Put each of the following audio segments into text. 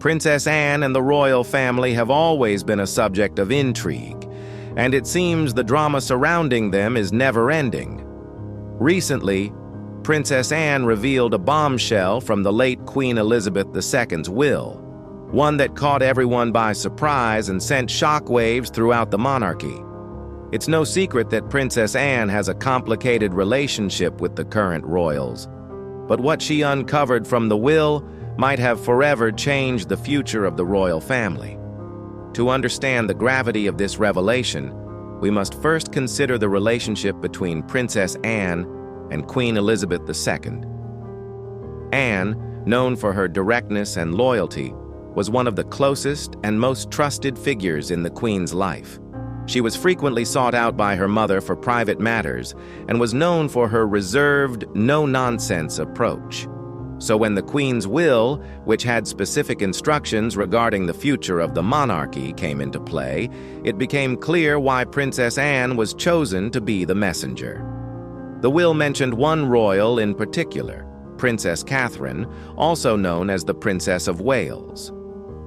Princess Anne and the royal family have always been a subject of intrigue, and it seems the drama surrounding them is never-ending. Recently, Princess Anne revealed a bombshell from the late Queen Elizabeth II's will, one that caught everyone by surprise and sent shockwaves throughout the monarchy. It's no secret that Princess Anne has a complicated relationship with the current royals, but what she uncovered from the will might have forever changed the future of the royal family. To understand the gravity of this revelation, we must first consider the relationship between Princess Anne and Queen Elizabeth II. Anne, known for her directness and loyalty, was one of the closest and most trusted figures in the Queen's life. She was frequently sought out by her mother for private matters and was known for her reserved, no-nonsense approach. So when the Queen's will, which had specific instructions regarding the future of the monarchy, came into play, it became clear why Princess Anne was chosen to be the messenger. The will mentioned one royal in particular, Princess Catherine, also known as the Princess of Wales.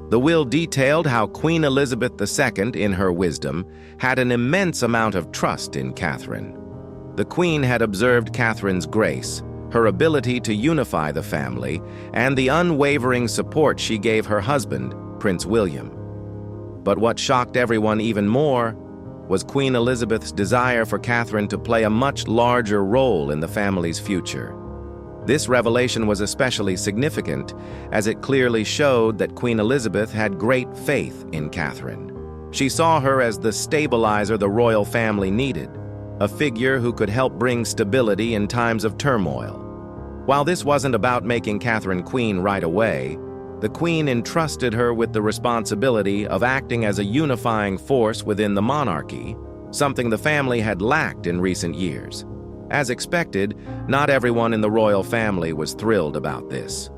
The will detailed how Queen Elizabeth II, in her wisdom, had an immense amount of trust in Catherine. The Queen had observed Catherine's grace, her ability to unify the family, and the unwavering support she gave her husband, Prince William. But what shocked everyone even more was Queen Elizabeth's desire for Catherine to play a much larger role in the family's future. This revelation was especially significant, as it clearly showed that Queen Elizabeth had great faith in Catherine. She saw her as the stabilizer the royal family needed, a figure who could help bring stability in times of turmoil. While this wasn't about making Catherine queen right away, the Queen entrusted her with the responsibility of acting as a unifying force within the monarchy, something the family had lacked in recent years. As expected, not everyone in the royal family was thrilled about this.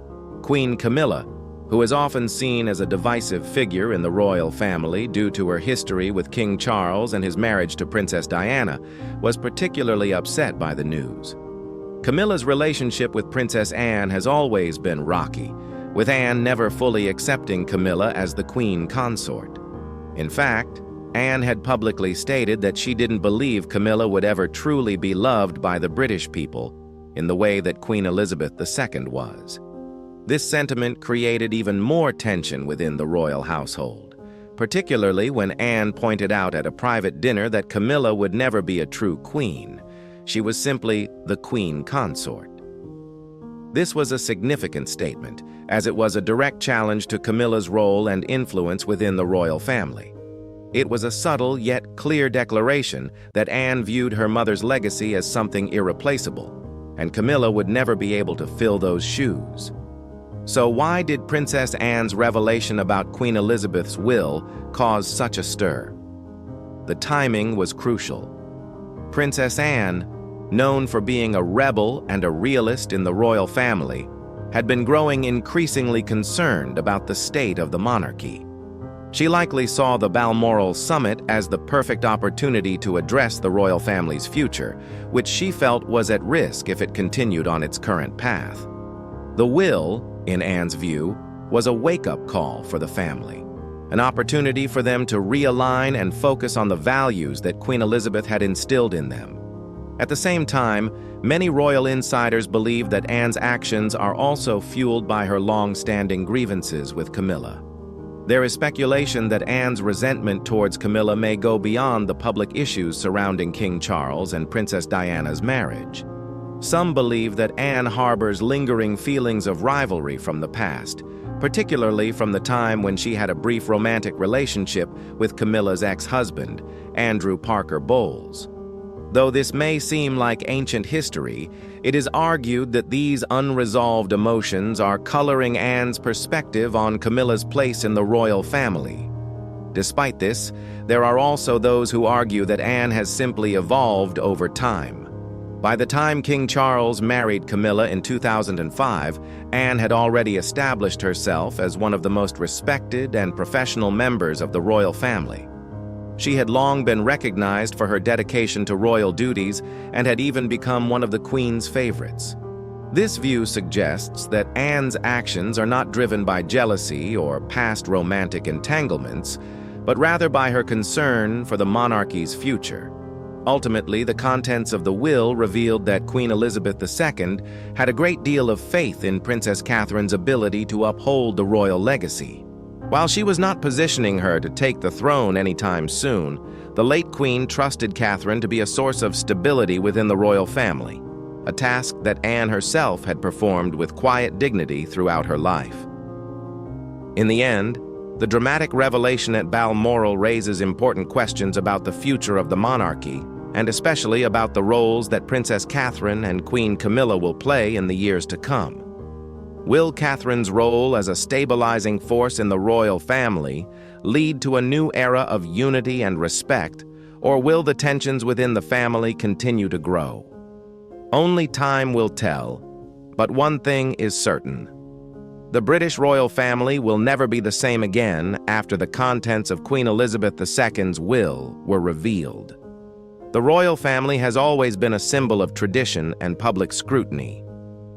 Queen Camilla, who is often seen as a divisive figure in the royal family due to her history with King Charles and his marriage to Princess Diana, was particularly upset by the news. Camilla's relationship with Princess Anne has always been rocky, with Anne never fully accepting Camilla as the queen consort. In fact, Anne had publicly stated that she didn't believe Camilla would ever truly be loved by the British people in the way that Queen Elizabeth II was. This sentiment created even more tension within the royal household, particularly when Anne pointed out at a private dinner that Camilla would never be a true queen. She was simply the queen consort. This was a significant statement, as it was a direct challenge to Camilla's role and influence within the royal family. It was a subtle yet clear declaration that Anne viewed her mother's legacy as something irreplaceable, and Camilla would never be able to fill those shoes. So why did Princess Anne's revelation about Queen Elizabeth's will cause such a stir? The timing was crucial. Princess Anne, known for being a rebel and a realist in the royal family, had been growing increasingly concerned about the state of the monarchy. She likely saw the Balmoral summit as the perfect opportunity to address the royal family's future, which she felt was at risk if it continued on its current path. The will, in Anne's view, was a wake-up call for the family, an opportunity for them to realign and focus on the values that Queen Elizabeth had instilled in them. At the same time, many royal insiders believe that Anne's actions are also fueled by her long-standing grievances with Camilla. There is speculation that Anne's resentment towards Camilla may go beyond the public issues surrounding King Charles and Princess Diana's marriage. Some believe that Anne harbors lingering feelings of rivalry from the past, particularly from the time when she had a brief romantic relationship with Camilla's ex-husband, Andrew Parker Bowles. Though this may seem like ancient history, it is argued that these unresolved emotions are coloring Anne's perspective on Camilla's place in the royal family. Despite this, there are also those who argue that Anne has simply evolved over time. By the time King Charles married Camilla in 2005, Anne had already established herself as one of the most respected and professional members of the royal family. She had long been recognized for her dedication to royal duties and had even become one of the Queen's favorites. This view suggests that Anne's actions are not driven by jealousy or past romantic entanglements, but rather by her concern for the monarchy's future. Ultimately, the contents of the will revealed that Queen Elizabeth II had a great deal of faith in Princess Catherine's ability to uphold the royal legacy. While she was not positioning her to take the throne anytime soon, the late Queen trusted Catherine to be a source of stability within the royal family, a task that Anne herself had performed with quiet dignity throughout her life. In the end, the dramatic revelation at Balmoral raises important questions about the future of the monarchy, and especially about the roles that Princess Catherine and Queen Camilla will play in the years to come. Will Catherine's role as a stabilizing force in the royal family lead to a new era of unity and respect, or will the tensions within the family continue to grow? Only time will tell, but one thing is certain. The British royal family will never be the same again after the contents of Queen Elizabeth II's will were revealed. The royal family has always been a symbol of tradition and public scrutiny,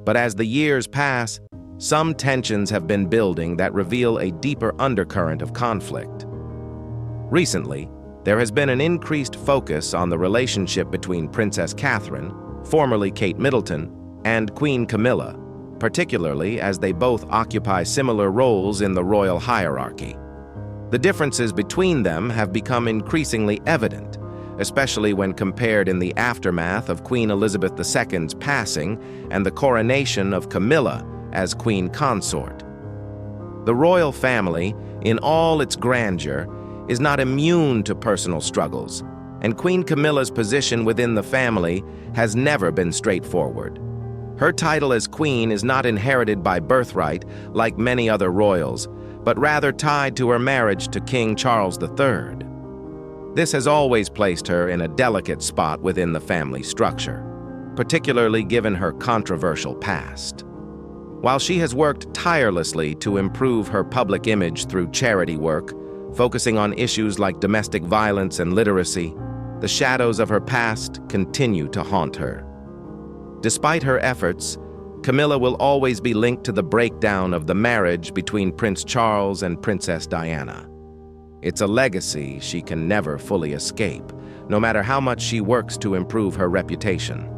but as the years pass, some tensions have been building that reveal a deeper undercurrent of conflict. Recently, there has been an increased focus on the relationship between Princess Catherine, formerly Kate Middleton, and Queen Camilla, particularly as they both occupy similar roles in the royal hierarchy. The differences between them have become increasingly evident, especially when compared in the aftermath of Queen Elizabeth II's passing and the coronation of Camilla as Queen Consort. The royal family, in all its grandeur, is not immune to personal struggles, and Queen Camilla's position within the family has never been straightforward. Her title as queen is not inherited by birthright like many other royals, but rather tied to her marriage to King Charles III. This has always placed her in a delicate spot within the family structure, particularly given her controversial past. While she has worked tirelessly to improve her public image through charity work, focusing on issues like domestic violence and literacy, the shadows of her past continue to haunt her. Despite her efforts, Camilla will always be linked to the breakdown of the marriage between Prince Charles and Princess Diana. It's a legacy she can never fully escape, no matter how much she works to improve her reputation.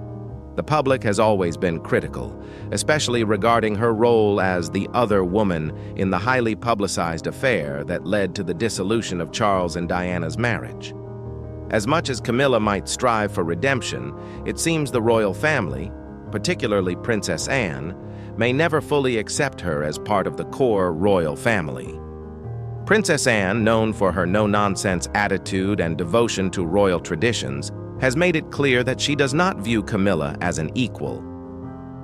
The public has always been critical, especially regarding her role as the other woman in the highly publicized affair that led to the dissolution of Charles and Diana's marriage. As much as Camilla might strive for redemption, it seems the royal family, particularly Princess Anne, may never fully accept her as part of the core royal family. Princess Anne, known for her no-nonsense attitude and devotion to royal traditions, has made it clear that she does not view Camilla as an equal.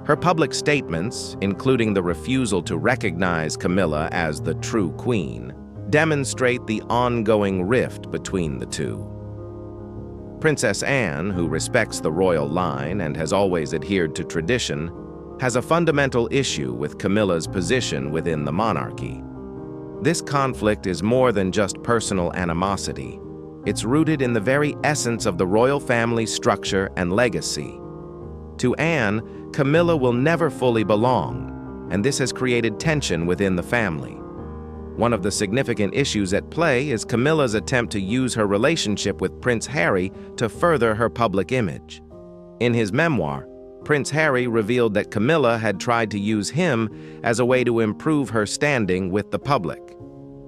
Her public statements, including the refusal to recognize Camilla as the true queen, demonstrate the ongoing rift between the two. Princess Anne, who respects the royal line and has always adhered to tradition, has a fundamental issue with Camilla's position within the monarchy. This conflict is more than just personal animosity. It's rooted in the very essence of the royal family's structure and legacy. To Anne, Camilla will never fully belong, and this has created tension within the family. One of the significant issues at play is Camilla's attempt to use her relationship with Prince Harry to further her public image. In his memoir, Prince Harry revealed that Camilla had tried to use him as a way to improve her standing with the public.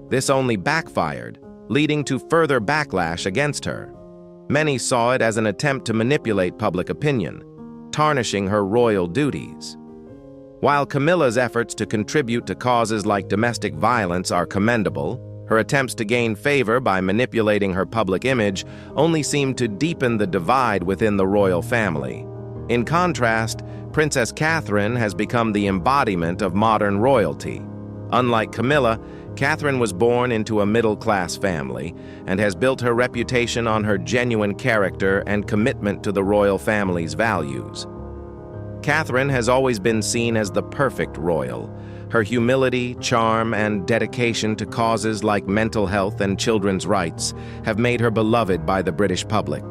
This only backfired, leading to further backlash against her. Many saw it as an attempt to manipulate public opinion, tarnishing her royal duties. While Camilla's efforts to contribute to causes like domestic violence are commendable, her attempts to gain favor by manipulating her public image only seem to deepen the divide within the royal family. In contrast, Princess Catherine has become the embodiment of modern royalty. Unlike Camilla, Catherine was born into a middle-class family and has built her reputation on her genuine character and commitment to the royal family's values. Catherine has always been seen as the perfect royal. Her humility, charm, and dedication to causes like mental health and children's rights have made her beloved by the British public.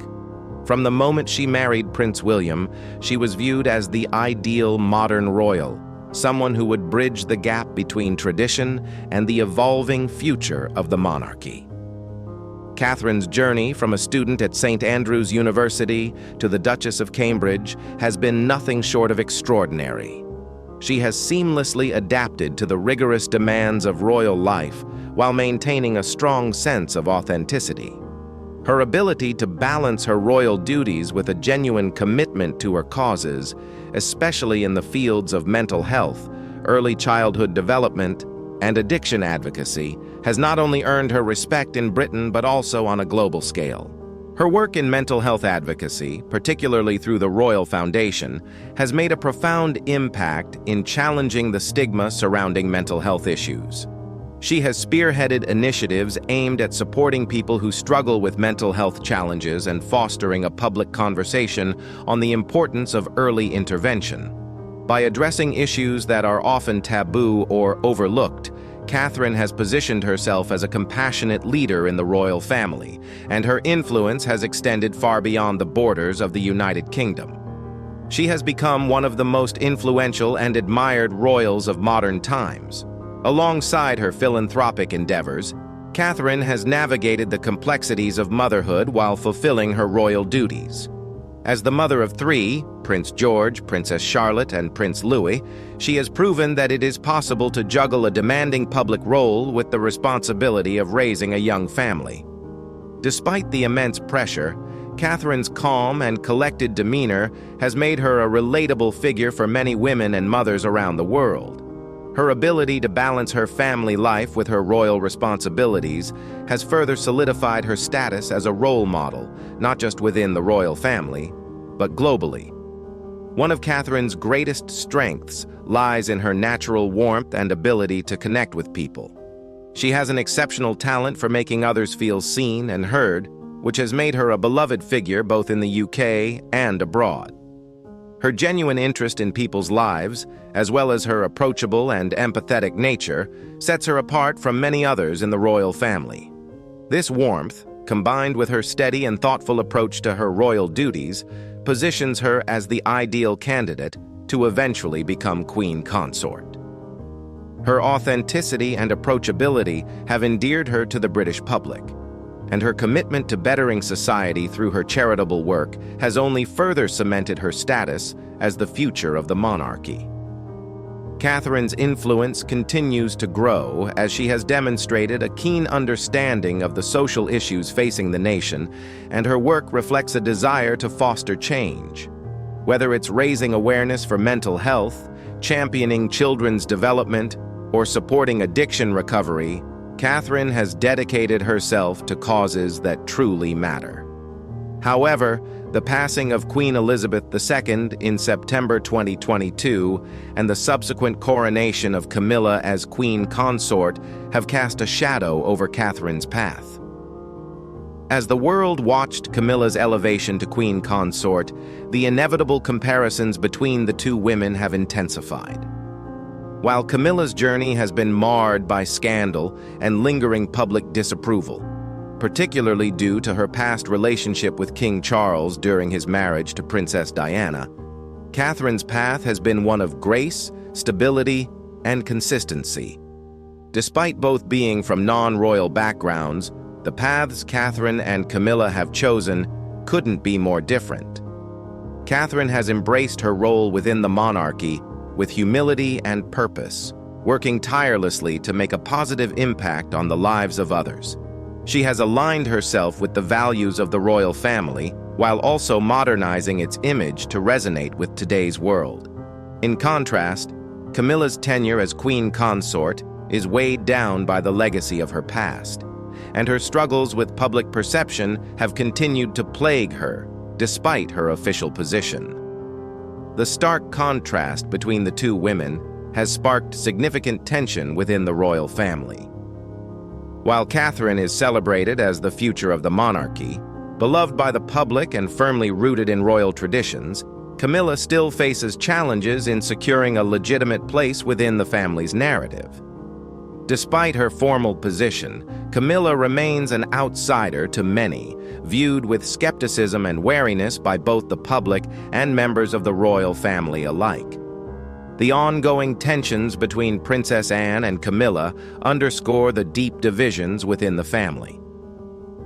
From the moment she married Prince William, she was viewed as the ideal modern royal, someone who would bridge the gap between tradition and the evolving future of the monarchy. Catherine's journey from a student at St. Andrews University to the Duchess of Cambridge has been nothing short of extraordinary. She has seamlessly adapted to the rigorous demands of royal life while maintaining a strong sense of authenticity. Her ability to balance her royal duties with a genuine commitment to her causes, especially in the fields of mental health, early childhood development, and addiction advocacy, has not only earned her respect in Britain but also on a global scale. Her work in mental health advocacy, particularly through the Royal Foundation, has made a profound impact in challenging the stigma surrounding mental health issues. She has spearheaded initiatives aimed at supporting people who struggle with mental health challenges and fostering a public conversation on the importance of early intervention. By addressing issues that are often taboo or overlooked, Catherine has positioned herself as a compassionate leader in the royal family, and her influence has extended far beyond the borders of the United Kingdom. She has become one of the most influential and admired royals of modern times. Alongside her philanthropic endeavors, Catherine has navigated the complexities of motherhood while fulfilling her royal duties. As the mother of three, Prince George, Princess Charlotte, and Prince Louis, she has proven that it is possible to juggle a demanding public role with the responsibility of raising a young family. Despite the immense pressure, Catherine's calm and collected demeanor has made her a relatable figure for many women and mothers around the world. Her ability to balance her family life with her royal responsibilities has further solidified her status as a role model, not just within the royal family, but globally. One of Catherine's greatest strengths lies in her natural warmth and ability to connect with people. She has an exceptional talent for making others feel seen and heard, which has made her a beloved figure both in the UK and abroad. Her genuine interest in people's lives, as well as her approachable and empathetic nature, sets her apart from many others in the royal family. This warmth, combined with her steady and thoughtful approach to her royal duties, positions her as the ideal candidate to eventually become Queen Consort. Her authenticity and approachability have endeared her to the British public, and her commitment to bettering society through her charitable work has only further cemented her status as the future of the monarchy. Catherine's influence continues to grow as she has demonstrated a keen understanding of the social issues facing the nation, and her work reflects a desire to foster change. Whether it's raising awareness for mental health, championing children's development, or supporting addiction recovery, Catherine has dedicated herself to causes that truly matter. However, the passing of Queen Elizabeth II in September 2022 and the subsequent coronation of Camilla as Queen Consort have cast a shadow over Catherine's path. As the world watched Camilla's elevation to Queen Consort, the inevitable comparisons between the two women have intensified. While Camilla's journey has been marred by scandal and lingering public disapproval, particularly due to her past relationship with King Charles during his marriage to Princess Diana, Catherine's path has been one of grace, stability, and consistency. Despite both being from non-royal backgrounds, the paths Catherine and Camilla have chosen couldn't be more different. Catherine has embraced her role within the monarchy with humility and purpose, working tirelessly to make a positive impact on the lives of others. She has aligned herself with the values of the royal family while also modernizing its image to resonate with today's world. In contrast, Camilla's tenure as Queen Consort is weighed down by the legacy of her past, and her struggles with public perception have continued to plague her despite her official position. The stark contrast between the two women has sparked significant tension within the royal family. While Catherine is celebrated as the future of the monarchy, beloved by the public and firmly rooted in royal traditions, Camilla still faces challenges in securing a legitimate place within the family's narrative. Despite her formal position, Camilla remains an outsider to many, viewed with skepticism and wariness by both the public and members of the royal family alike. The ongoing tensions between Princess Anne and Camilla underscore the deep divisions within the family.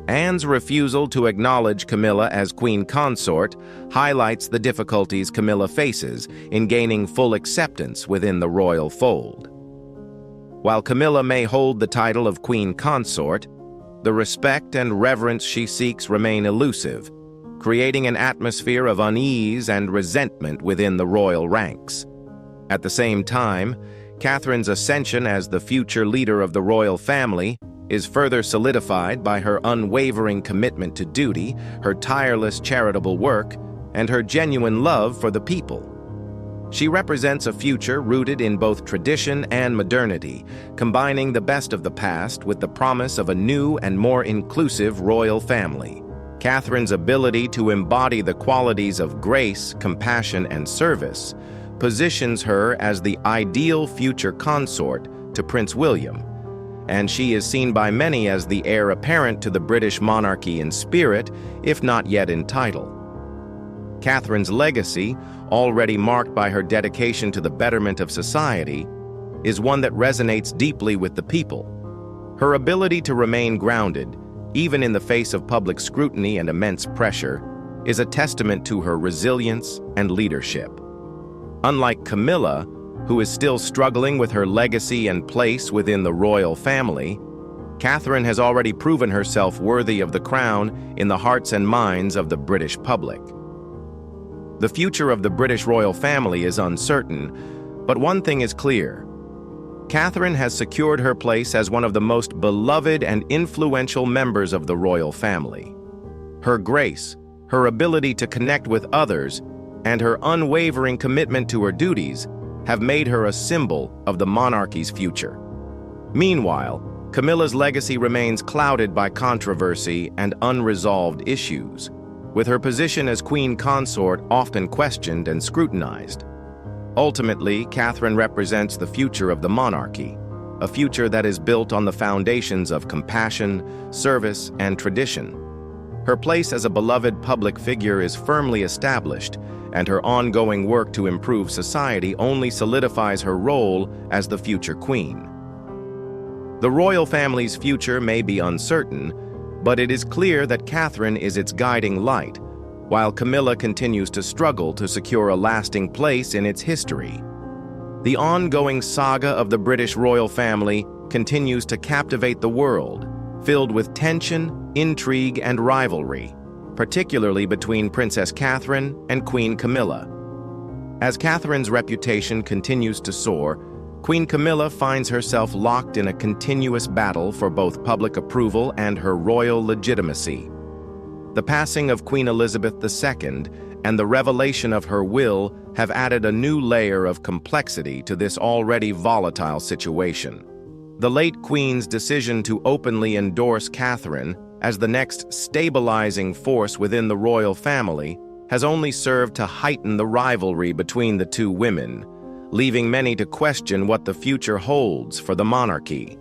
Anne's refusal to acknowledge Camilla as queen consort highlights the difficulties Camilla faces in gaining full acceptance within the royal fold. While Camilla may hold the title of queen consort, the respect and reverence she seeks remain elusive, creating an atmosphere of unease and resentment within the royal ranks. At the same time, Catherine's ascension as the future leader of the royal family is further solidified by her unwavering commitment to duty, her tireless charitable work, and her genuine love for the people. She represents a future rooted in both tradition and modernity, combining the best of the past with the promise of a new and more inclusive royal family. Catherine's ability to embody the qualities of grace, compassion, and service positions her as the ideal future consort to Prince William, and she is seen by many as the heir apparent to the British monarchy in spirit, if not yet in title. Catherine's legacy, already marked by her dedication to the betterment of society, is one that resonates deeply with the people. Her ability to remain grounded, even in the face of public scrutiny and immense pressure, is a testament to her resilience and leadership. Unlike Camilla, who is still struggling with her legacy and place within the royal family, Catherine has already proven herself worthy of the crown in the hearts and minds of the British public. The future of the British royal family is uncertain, but one thing is clear. Catherine has secured her place as one of the most beloved and influential members of the royal family. Her grace, her ability to connect with others, and her unwavering commitment to her duties have made her a symbol of the monarchy's future. Meanwhile, Camilla's legacy remains clouded by controversy and unresolved issues, with her position as queen consort often questioned and scrutinized. Ultimately, Catherine represents the future of the monarchy, a future that is built on the foundations of compassion, service, and tradition. Her place as a beloved public figure is firmly established, and her ongoing work to improve society only solidifies her role as the future queen. The royal family's future may be uncertain, but it is clear that Catherine is its guiding light, while Camilla continues to struggle to secure a lasting place in its history. The ongoing saga of the British royal family continues to captivate the world, filled with tension, intrigue, and rivalry, particularly between Princess Catherine and Queen Camilla. As Catherine's reputation continues to soar, Queen Camilla finds herself locked in a continuous battle for both public approval and her royal legitimacy. The passing of Queen Elizabeth II and the revelation of her will have added a new layer of complexity to this already volatile situation. The late Queen's decision to openly endorse Catherine as the next stabilizing force within the royal family has only served to heighten the rivalry between the two women, leaving many to question what the future holds for the monarchy.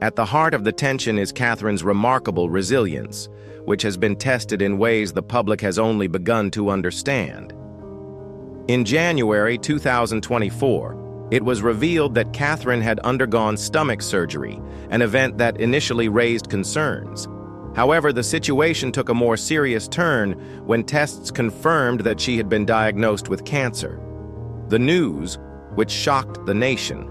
At the heart of the tension is Catherine's remarkable resilience, which has been tested in ways the public has only begun to understand. In January 2024, it was revealed that Catherine had undergone stomach surgery, an event that initially raised concerns. However, the situation took a more serious turn when tests confirmed that she had been diagnosed with cancer. The news, which shocked the nation,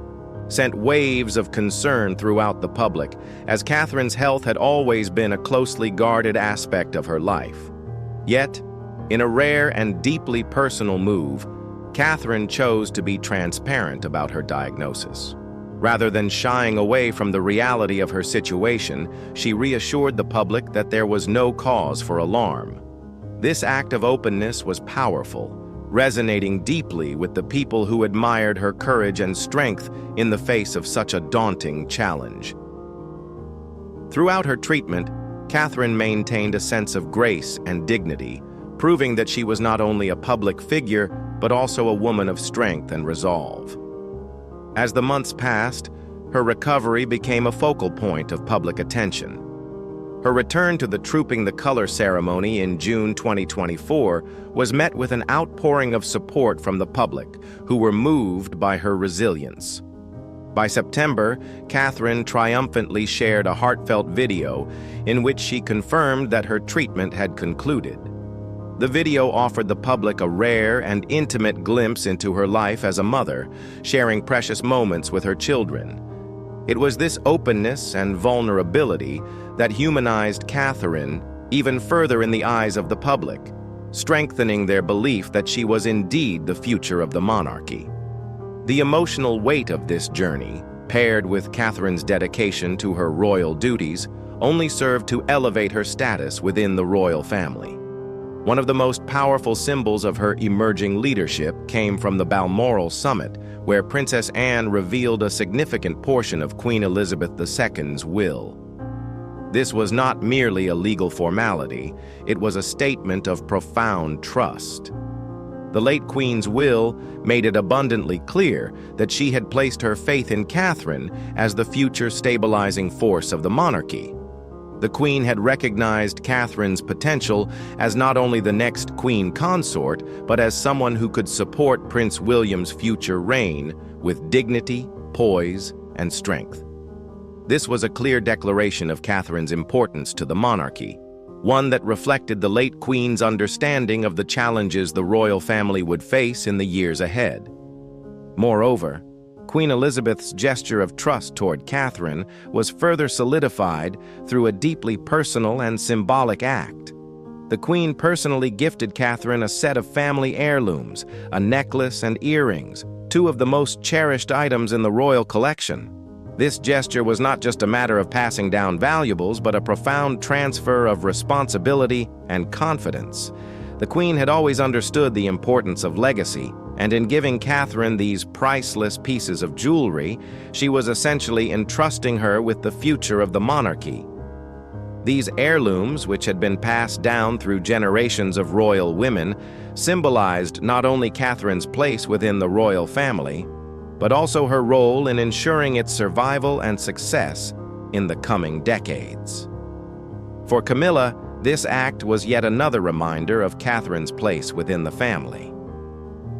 sent waves of concern throughout the public, as Catherine's health had always been a closely guarded aspect of her life. Yet, in a rare and deeply personal move, Catherine chose to be transparent about her diagnosis. Rather than shying away from the reality of her situation, she reassured the public that there was no cause for alarm. This act of openness was powerful, resonating deeply with the people who admired her courage and strength in the face of such a daunting challenge. Throughout her treatment, Catherine maintained a sense of grace and dignity, proving that she was not only a public figure, but also a woman of strength and resolve. As the months passed, her recovery became a focal point of public attention. Her return to the Trooping the Color ceremony in June 2024 was met with an outpouring of support from the public, who were moved by her resilience. By September, Catherine triumphantly shared a heartfelt video in which she confirmed that her treatment had concluded. The video offered the public a rare and intimate glimpse into her life as a mother, sharing precious moments with her children. It was this openness and vulnerability that humanized Catherine even further in the eyes of the public, strengthening their belief that she was indeed the future of the monarchy. The emotional weight of this journey, paired with Catherine's dedication to her royal duties, only served to elevate her status within the royal family. One of the most powerful symbols of her emerging leadership came from the Balmoral Summit, where Princess Anne revealed a significant portion of Queen Elizabeth II's will. This was not merely a legal formality, it was a statement of profound trust. The late Queen's will made it abundantly clear that she had placed her faith in Catherine as the future stabilizing force of the monarchy. The Queen had recognized Catherine's potential as not only the next Queen consort, but as someone who could support Prince William's future reign with dignity, poise, and strength. This was a clear declaration of Catherine's importance to the monarchy, one that reflected the late Queen's understanding of the challenges the royal family would face in the years ahead. Moreover, Queen Elizabeth's gesture of trust toward Catherine was further solidified through a deeply personal and symbolic act. The Queen personally gifted Catherine a set of family heirlooms, a necklace and earrings, two of the most cherished items in the royal collection. This gesture was not just a matter of passing down valuables, but a profound transfer of responsibility and confidence. The Queen had always understood the importance of legacy, and in giving Catherine these priceless pieces of jewelry, she was essentially entrusting her with the future of the monarchy. These heirlooms, which had been passed down through generations of royal women, symbolized not only Catherine's place within the royal family, but also her role in ensuring its survival and success in the coming decades. For Camilla, this act was yet another reminder of Catherine's place within the family.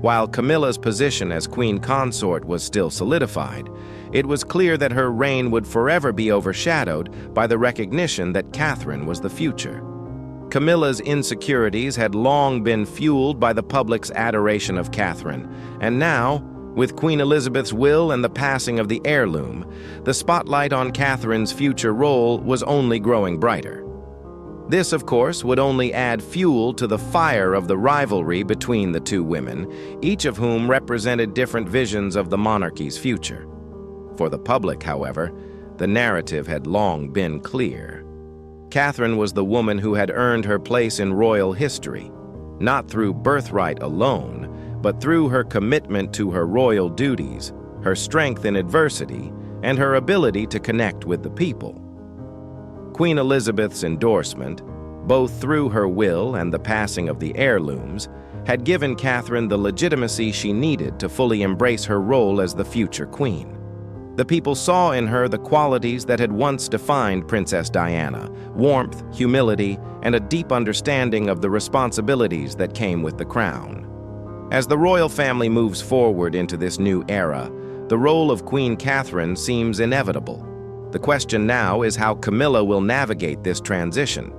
While Camilla's position as Queen Consort was still solidified, it was clear that her reign would forever be overshadowed by the recognition that Catherine was the future. Camilla's insecurities had long been fueled by the public's adoration of Catherine, and now, with Queen Elizabeth's will and the passing of the heirloom, the spotlight on Catherine's future role was only growing brighter. This, of course, would only add fuel to the fire of the rivalry between the two women, each of whom represented different visions of the monarchy's future. For the public, however, the narrative had long been clear. Catherine was the woman who had earned her place in royal history, not through birthright alone, but through her commitment to her royal duties, her strength in adversity, and her ability to connect with the people. Queen Elizabeth's endorsement, both through her will and the passing of the heirlooms, had given Catherine the legitimacy she needed to fully embrace her role as the future queen. The people saw in her the qualities that had once defined Princess Diana: warmth, humility, and a deep understanding of the responsibilities that came with the crown. As the royal family moves forward into this new era, the role of Queen Catherine seems inevitable. The question now is how Camilla will navigate this transition.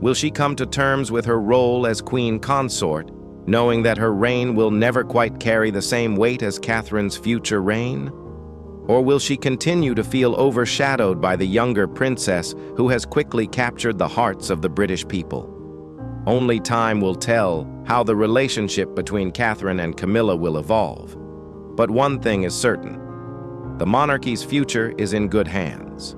Will she come to terms with her role as Queen Consort, knowing that her reign will never quite carry the same weight as Catherine's future reign? Or will she continue to feel overshadowed by the younger princess who has quickly captured the hearts of the British people? Only time will tell how the relationship between Catherine and Camilla will evolve. But one thing is certain: the monarchy's future is in good hands.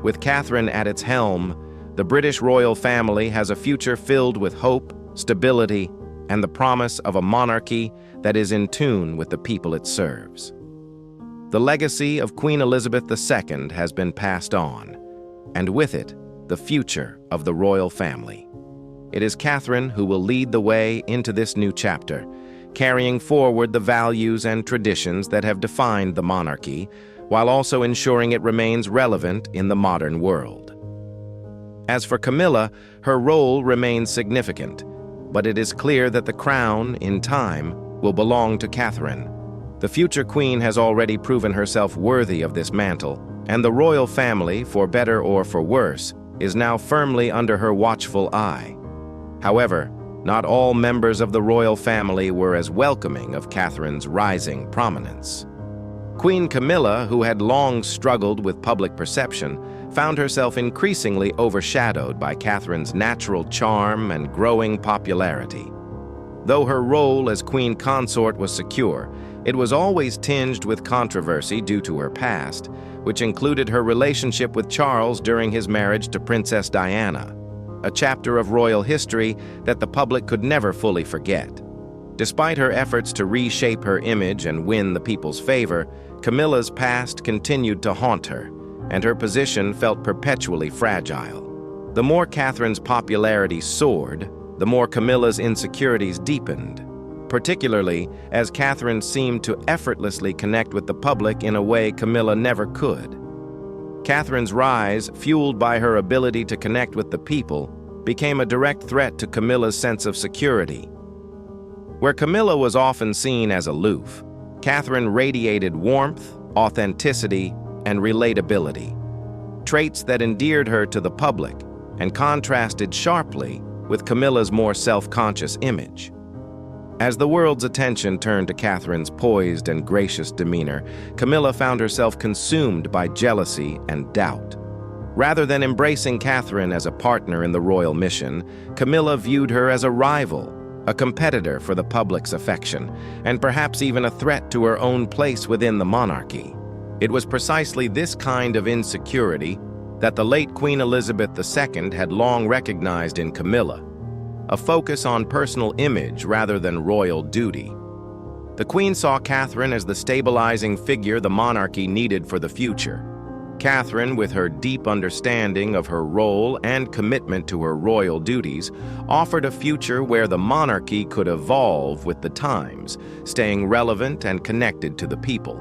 With Catherine at its helm, the British royal family has a future filled with hope, stability, and the promise of a monarchy that is in tune with the people it serves. The legacy of Queen Elizabeth II has been passed on, and with it, the future of the royal family. It is Catherine who will lead the way into this new chapter, carrying forward the values and traditions that have defined the monarchy, while also ensuring it remains relevant in the modern world. As for Camilla, her role remains significant, but it is clear that the crown, in time, will belong to Catherine. The future queen has already proven herself worthy of this mantle, and the royal family, for better or for worse, is now firmly under her watchful eye. However, not all members of the royal family were as welcoming of Catherine's rising prominence. Queen Camilla, who had long struggled with public perception, found herself increasingly overshadowed by Catherine's natural charm and growing popularity. Though her role as queen consort was secure, it was always tinged with controversy due to her past, which included her relationship with Charles during his marriage to Princess Diana, a chapter of royal history that the public could never fully forget. Despite her efforts to reshape her image and win the people's favor, Camilla's past continued to haunt her, and her position felt perpetually fragile. The more Catherine's popularity soared, the more Camilla's insecurities deepened, particularly as Catherine seemed to effortlessly connect with the public in a way Camilla never could. Catherine's rise, fueled by her ability to connect with the people, became a direct threat to Camilla's sense of security. Where Camilla was often seen as aloof, Catherine radiated warmth, authenticity, and relatability, traits that endeared her to the public and contrasted sharply with Camilla's more self-conscious image. As the world's attention turned to Catherine's poised and gracious demeanor, Camilla found herself consumed by jealousy and doubt. Rather than embracing Catherine as a partner in the royal mission, Camilla viewed her as a rival, a competitor for the public's affection, and perhaps even a threat to her own place within the monarchy. It was precisely this kind of insecurity that the late Queen Elizabeth II had long recognized in Camilla, a focus on personal image rather than royal duty. The Queen saw Catherine as the stabilizing figure the monarchy needed for the future. Catherine, with her deep understanding of her role and commitment to her royal duties, offered a future where the monarchy could evolve with the times, staying relevant and connected to the people.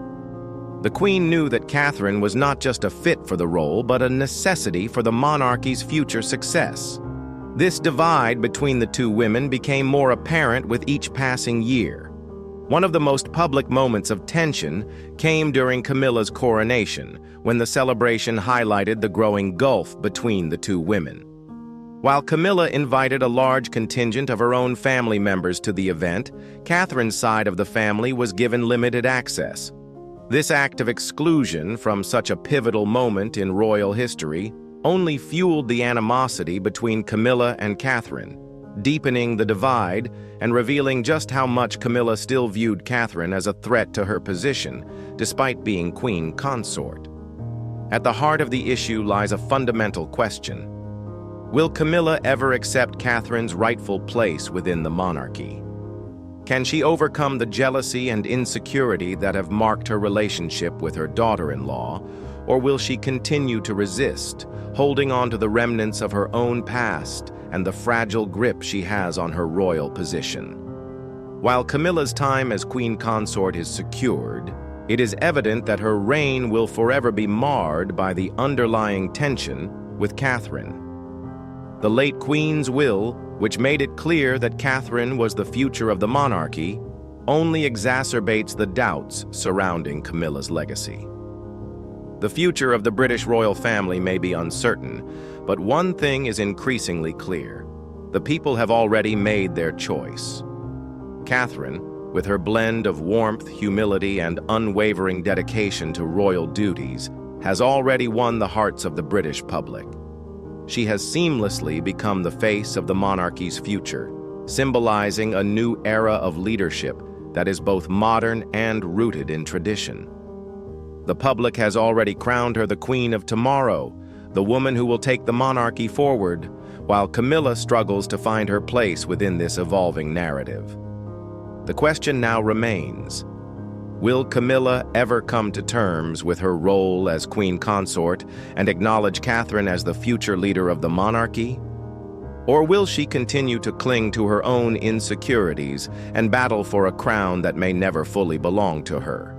The Queen knew that Catherine was not just a fit for the role, but a necessity for the monarchy's future success. This divide between the two women became more apparent with each passing year. One of the most public moments of tension came during Camilla's coronation, when the celebration highlighted the growing gulf between the two women. While Camilla invited a large contingent of her own family members to the event, Catherine's side of the family was given limited access. This act of exclusion from such a pivotal moment in royal history only fueled the animosity between Camilla and Catherine, deepening the divide and revealing just how much Camilla still viewed Catherine as a threat to her position, despite being queen consort. At the heart of the issue lies a fundamental question. Will Camilla ever accept Catherine's rightful place within the monarchy? Can she overcome the jealousy and insecurity that have marked her relationship with her daughter-in-law, or will she continue to resist, holding on to the remnants of her own past and the fragile grip she has on her royal position? While Camilla's time as queen consort is secured, it is evident that her reign will forever be marred by the underlying tension with Catherine. The late queen's will, which made it clear that Catherine was the future of the monarchy, only exacerbates the doubts surrounding Camilla's legacy. The future of the British royal family may be uncertain, but one thing is increasingly clear. The people have already made their choice. Catherine, with her blend of warmth, humility, and unwavering dedication to royal duties, has already won the hearts of the British public. She has seamlessly become the face of the monarchy's future, symbolizing a new era of leadership that is both modern and rooted in tradition. The public has already crowned her the Queen of Tomorrow, the woman who will take the monarchy forward, while Camilla struggles to find her place within this evolving narrative. The question now remains: will Camilla ever come to terms with her role as queen consort and acknowledge Catherine as the future leader of the monarchy? Or will she continue to cling to her own insecurities and battle for a crown that may never fully belong to her?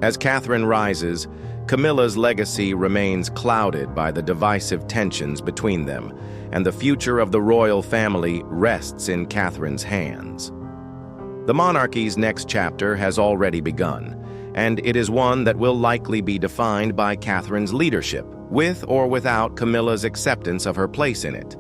As Catherine rises, Camilla's legacy remains clouded by the divisive tensions between them, and the future of the royal family rests in Catherine's hands. The monarchy's next chapter has already begun, and it is one that will likely be defined by Catherine's leadership, with or without Camilla's acceptance of her place in it.